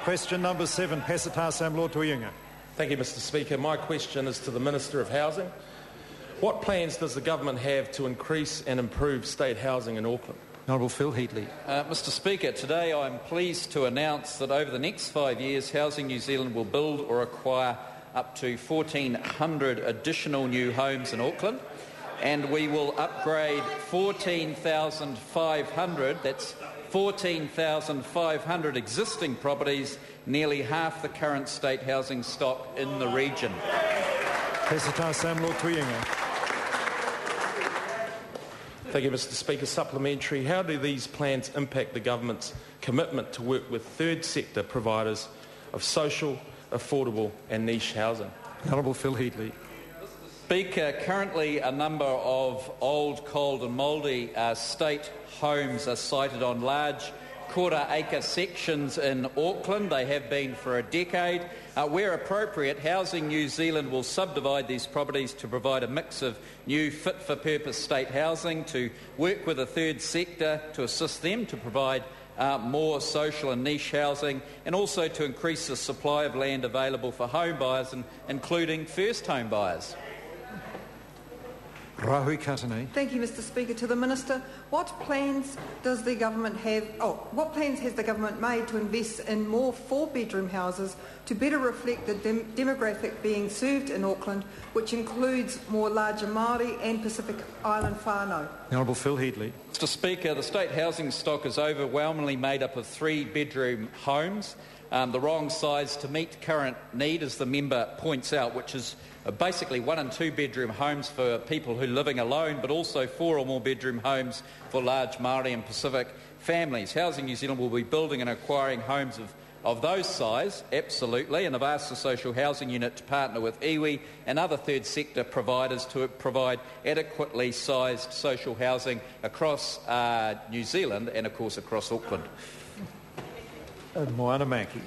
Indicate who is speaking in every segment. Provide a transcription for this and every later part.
Speaker 1: Question number 7, Peseta Sam Lotu-Iiga.
Speaker 2: Thank you, Mr Speaker. My question is to the Minister of Housing. What plans does the government have to increase and improve state housing in Auckland?
Speaker 1: Honourable Phil Heatley.
Speaker 3: Mr Speaker, today I'm pleased to announce that over the next 5 years, Housing New Zealand will build or acquire up to 1,400 additional new homes in Auckland, and we will upgrade 14,500, that's 14,500 existing properties, nearly half the current state housing stock in the region.
Speaker 1: Peseta Sam Lotu-Iiga.
Speaker 2: Thank you, Mr Speaker. Supplementary. How do these plans impact the government's commitment to work with third sector providers of social, affordable and niche housing?
Speaker 1: Honourable Phil Heatley.
Speaker 3: Speaker, currently a number of old, cold and mouldy state homes are sited on large quarter-acre sections in Auckland. They have been for a decade. Where appropriate, Housing New Zealand will subdivide these properties to provide a mix of new fit-for-purpose state housing, to work with the third sector to assist them to provide more social and niche housing, and also to increase the supply of land available for home buyers, including first home buyers.
Speaker 1: Rahui Katane.
Speaker 4: Thank you, Mr Speaker. To the Minister, what plans does the government have? What plans has the government made to invest in more four-bedroom houses to better reflect the demographic being served in Auckland, which includes more larger Māori and Pacific Island whānau?
Speaker 1: Honourable Phil Heatley.
Speaker 3: Mr Speaker, the state housing stock is overwhelmingly made up of three-bedroom homes, the wrong size to meet current need, as the member points out, which is basically 1- and 2-bedroom homes for people who are living alone, but also 4 or more bedroom homes for large Māori and Pacific families. Housing New Zealand will be building and acquiring homes of those size, absolutely, and I've asked the Social Housing Unit to partner with iwi and other third sector providers to provide adequately sized social housing across New Zealand and, of course, across Auckland.
Speaker 1: Moana Maki.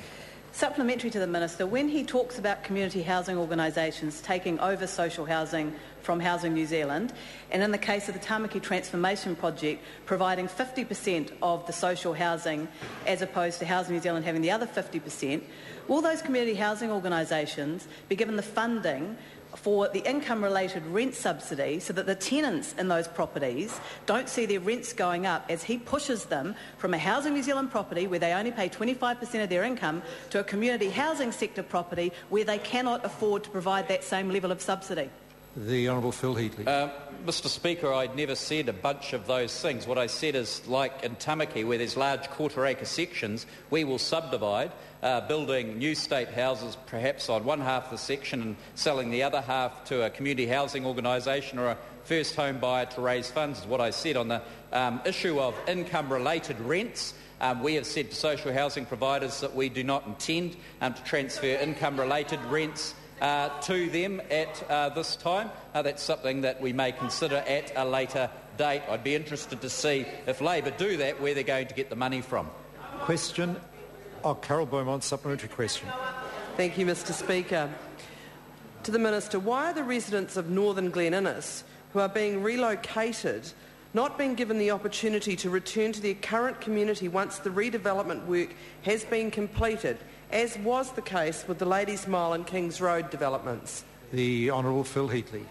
Speaker 5: Supplementary to the Minister, when he talks about community housing organisations taking over social housing from Housing New Zealand, and in the case of the Tamaki Transformation Project, providing 50% of the social housing as opposed to Housing New Zealand having the other 50%, will those community housing organisations be given the funding for the income-related rent subsidy so that the tenants in those properties don't see their rents going up as he pushes them from a Housing New Zealand property where they only pay 25% of their income to a community housing sector property where they cannot afford to provide that same level of subsidy?
Speaker 1: The Honourable Phil Heatley.
Speaker 3: Mr Speaker, I'd never said a bunch of those things. What I said is, like in Tamaki, where there's large quarter-acre sections, we will subdivide, building new state houses perhaps on one half of the section and selling the other half to a community housing organisation or a first home buyer to raise funds, is what I said. On the issue of income-related rents, we have said to social housing providers that we do not intend to transfer income-related rents to them at this time. That's something that we may consider at a later date. I'd be interested to see, if Labor do that, where they're going to get the money from.
Speaker 1: Question. Carol Beaumont, supplementary question.
Speaker 6: Thank you, Mr Speaker. To the Minister, why are the residents of Northern Glen Innes who are being relocated not being given the opportunity to return to their current community once the redevelopment work has been completed, as was the case with the Ladies Mile and Kings Road developments?
Speaker 1: The Honourable Phil Heatley.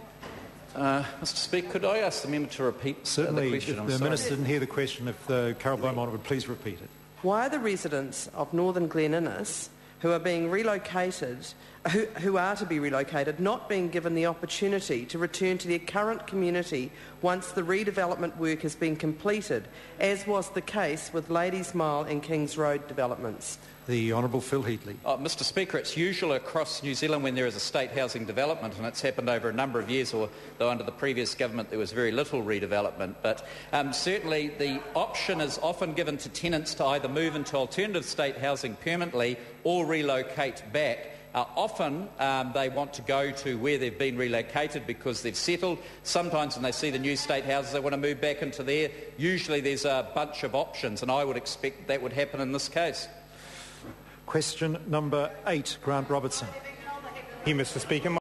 Speaker 3: Mr Speaker, could I ask the member to repeat the question?
Speaker 1: If the Minister didn't hear the question, if Carol Beaumont would please repeat it.
Speaker 6: Why are the residents of Northern Glen Innes who are being relocated, who are to be relocated, not being given the opportunity to return to their current community once the redevelopment work has been completed, as was the case with Ladies Mile and Kings Road developments?
Speaker 1: The Honourable Phil Heatley.
Speaker 3: Mr Speaker, it's usual across New Zealand when there is a state housing development, and it's happened over a number of years, although under the previous government there was very little redevelopment. But certainly the option is often given to tenants to either move into alternative state housing permanently or relocate back. Often they want to go to where they've been relocated because they've settled. Sometimes when they see the new state houses they want to move back into there. Usually there's a bunch of options, and I would expect that would happen in this case.
Speaker 1: Question number 8, Grant Robertson.
Speaker 7: Here, Mr Speaker.